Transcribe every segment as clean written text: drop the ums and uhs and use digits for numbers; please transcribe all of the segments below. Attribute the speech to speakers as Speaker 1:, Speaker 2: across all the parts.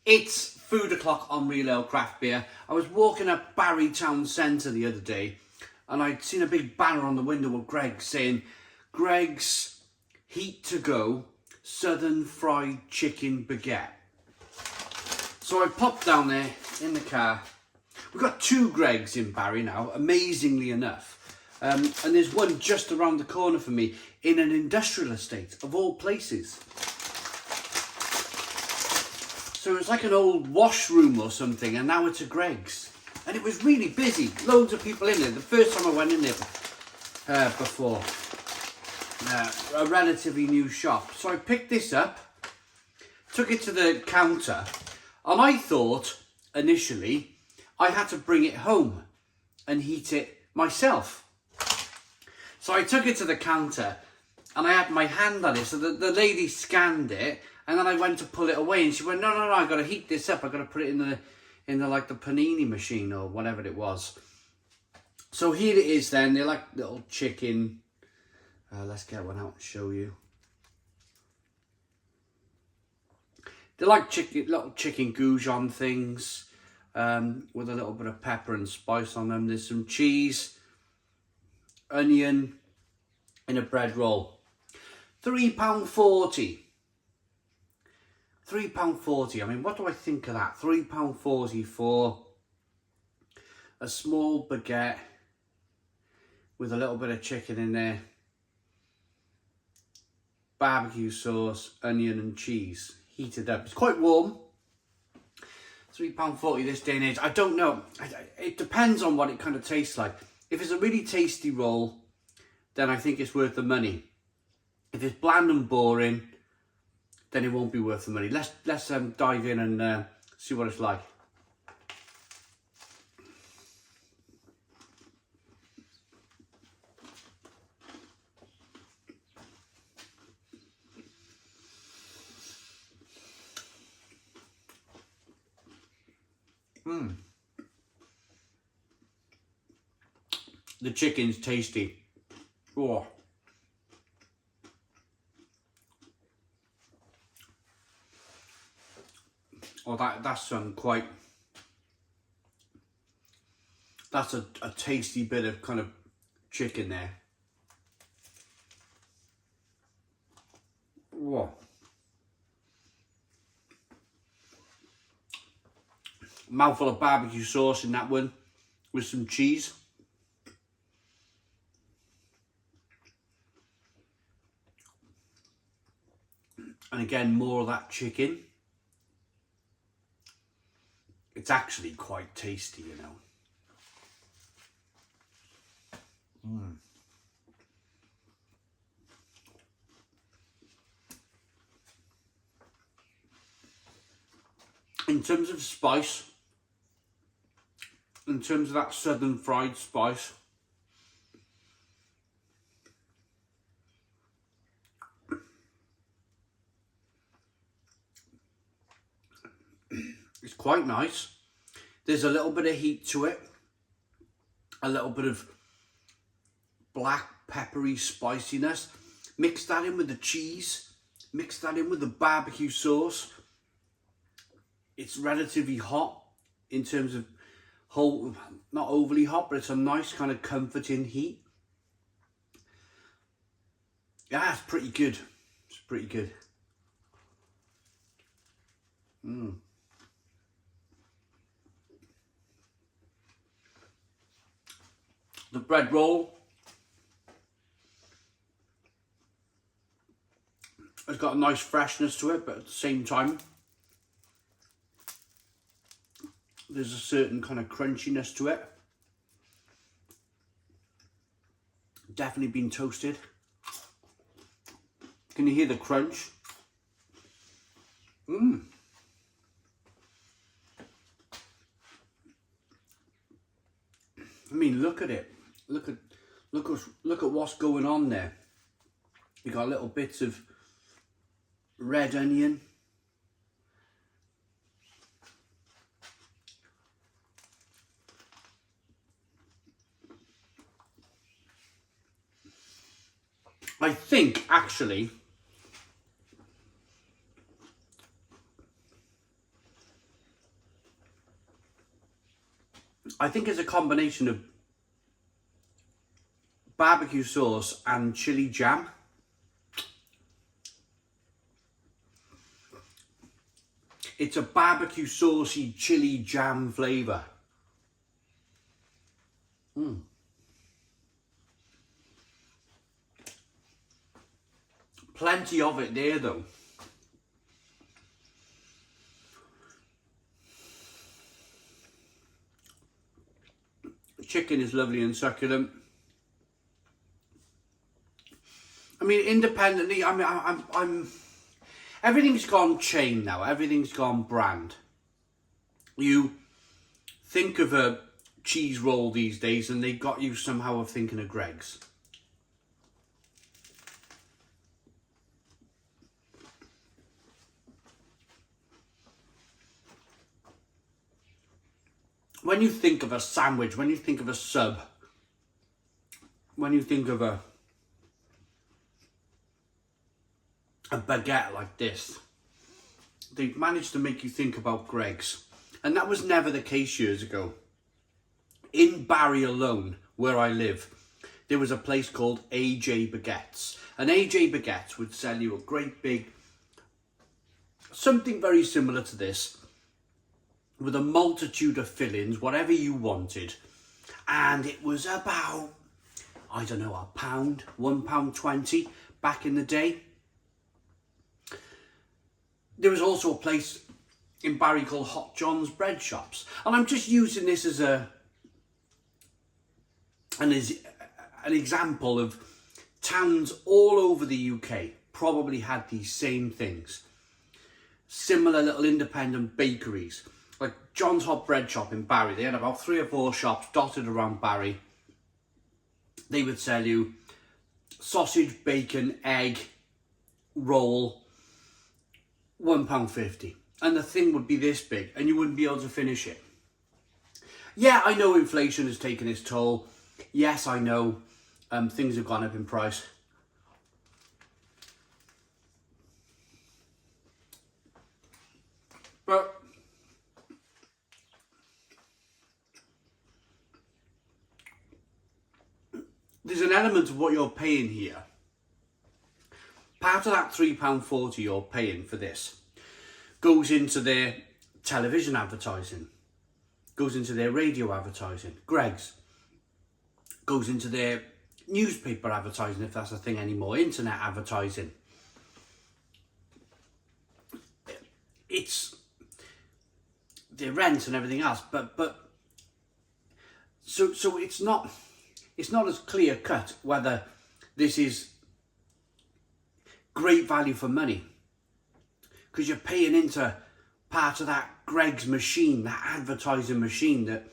Speaker 1: It's food o'clock on Real Ale Craft Beer. I was walking up Barry Town Centre the other day and I'd seen a big banner on the window of Greggs saying, Greggs Heat to Go Southern Fried Chicken Baguette. So I popped down there in the car. We've got 2 Greggs in Barry now, amazingly enough. And there's one just around the corner for me in an industrial estate, of all places. So it was like an old washroom or something, and now it's a Greggs. And it was really busy, loads of people in there. The first time I went in there before, a relatively new shop. So I picked this up, took it to the counter, and I thought initially I had to bring it home and heat it myself. So I took it to the counter and I had my hand on it. So the lady scanned it, and then I went to pull it away and she went, no, I got to heat this up. I got to put it in the like the panini machine or whatever it was. So here it is then. They're like little chicken. Let's get one out and show you. They're like little chicken goujon things with a little bit of pepper and spice on them. There's some cheese, onion in a bread roll. £3.40. £3.40. I mean, what do I think of that? £3.40 for a small baguette with a little bit of chicken in there, barbecue sauce, onion and cheese, heated up. It's quite warm. £3.40 this day and age. I don't know. It depends on what it kind of tastes like. If it's a really tasty roll, then I think it's worth the money. If it's bland and boring, then it won't be worth the money. Let's dive in and see what it's like. The chicken's tasty. Oh. Oh, that's quite. That's a tasty bit of kind of chicken there. Whoa. Mouthful of barbecue sauce in that one with some cheese. And again, more of that chicken. It's actually quite tasty, you know. In terms of spice, in terms of that southern fried spice, it's quite nice. There's a little bit of heat to it, a little bit of black peppery spiciness. Mix that in with the cheese, mix that in with the barbecue sauce. It's relatively hot in terms of not overly hot, but it's a nice kind of comforting heat. Yeah, it's pretty good. It's pretty good. The bread roll has got a nice freshness to it, but at the same time, there's a certain kind of crunchiness to it. Definitely been toasted. Can you hear the crunch? I mean, look at it. Look at what's going on there. You got little bits of red onion. I think actually I think it's a combination of barbecue sauce and chili jam. It's a barbecue saucy chili jam flavour. Plenty of it there though. Chicken is lovely and succulent. I mean, independently, I'm everything's gone chain now. Everything's gone brand. You think of a cheese roll these days and they got you somehow of thinking of Greggs. When you think of a sandwich, when you think of a sub, when you think of a baguette like this, they've managed to make you think about Greggs. And that was never the case years ago. In Barry alone, where I live, there was a place called AJ Baguettes. And AJ Baguettes would sell you a great big, something very similar to this, with a multitude of fillings, whatever you wanted. And it was about, I don't know, £1, £1.20 back in the day. There was also a place in Barry called Hot John's Bread Shops. And I'm just using this as an example of towns all over the UK probably had these same things. Similar little independent bakeries. Like John's Hot Bread Shop in Barry, they had about 3 or 4 shops dotted around Barry. They would sell you sausage, bacon, egg, roll, £1.50. And the thing would be this big and you wouldn't be able to finish it. Yeah, I know inflation has taken its toll. Yes, I know things have gone up in price. But there's an element of what you're paying here. Part of that £3.40 you're paying for this goes into their television advertising, goes into their radio advertising, Greggs, goes into their newspaper advertising, if that's a thing anymore, internet advertising. It's their rent and everything else, but so it's not as clear cut whether this is great value for money, because you're paying into part of that Greggs machine, that advertising machine that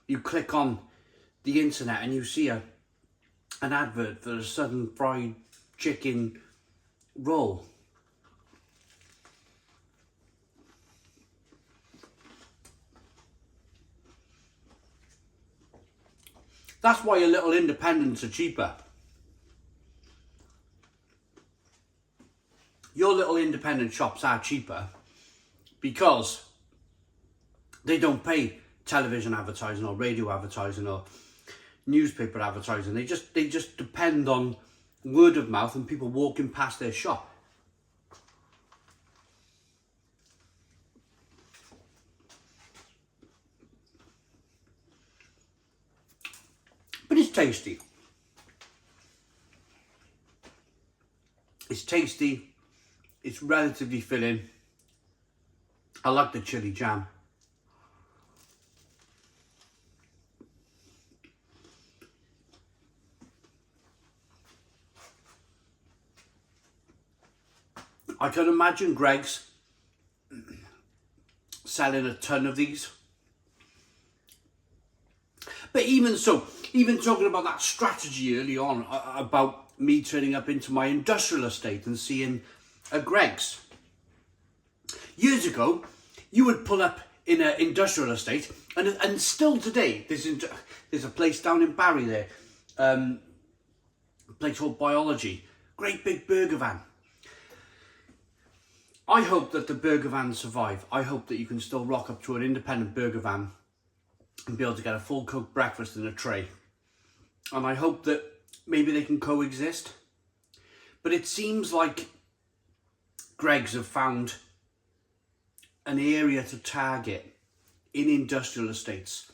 Speaker 1: you click on the internet and you see an advert for a southern fried chicken roll. That's why your little independents are cheaper. Your little independent shops are cheaper because they don't pay television advertising or radio advertising or newspaper advertising. They just depend on word of mouth and people walking past their shop. But it's tasty. It's tasty. It's relatively filling. I like the chili jam. I can imagine Greggs selling a ton of these. But even so, even talking about that strategy early on, about me turning up into my industrial estate and seeing a Greggs. Years ago, you would pull up in an industrial estate, and still today, there's a place down in Barry there, a place called Biology, great big burger van. I hope that the burger vans survive. I hope that you can still rock up to an independent burger van and be able to get a full cooked breakfast in a tray. And I hope that maybe they can coexist. But it seems like Greggs have found an area to target in industrial estates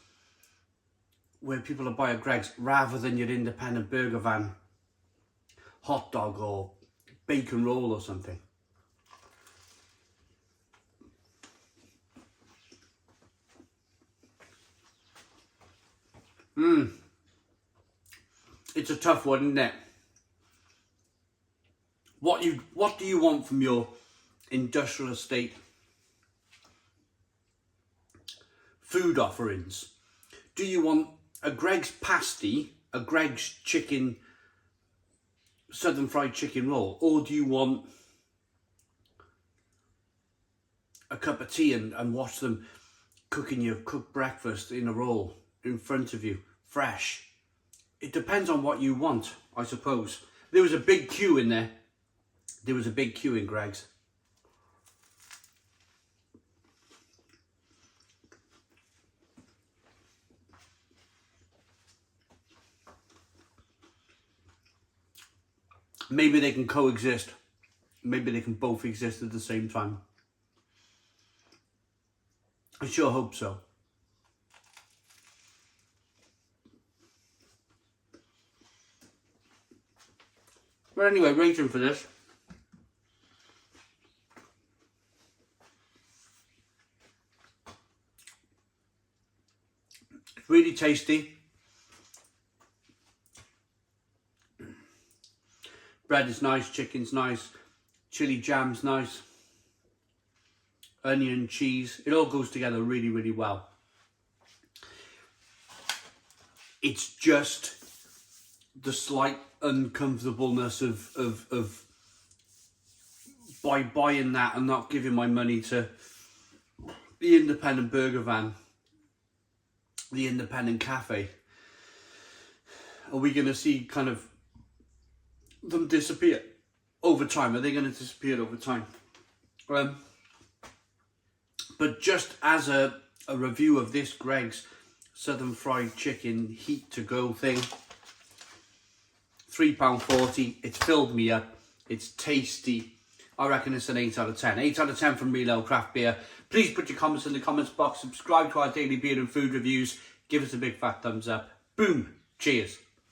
Speaker 1: where people will buy a Greggs rather than your independent burger van hot dog or bacon roll or something. It's a tough one, isn't it? What do you want from your industrial estate food offerings? Do you want a Greggs pasty, a Greggs chicken, southern fried chicken roll, or do you want a cup of tea and watch them cooking your cooked breakfast in a roll in front of you, fresh? It depends on what you want, I suppose. There was a big queue in there. There was a big queue in Greggs. Maybe they can coexist. Maybe they can both exist at the same time. I sure hope so. But anyway, rating for this. It's really tasty. Bread is nice, chicken's nice, chili jam's nice, onion, cheese, it all goes together really, really well. It's just the slight uncomfortableness of by buying that and not giving my money to the independent burger van, the independent cafe. Are we going to see kind of them disappear over time? Are they going to disappear over time? But just as a review of this Greggs southern fried chicken heat to go thing, £3.40, it's filled me up, it's tasty. I reckon it's an 8 out of 10. 8 out of 10 from Real Ale Craft Beer. Please put your comments in the comments box, subscribe to our daily beer and food reviews, give us a big fat thumbs up. Boom, cheers.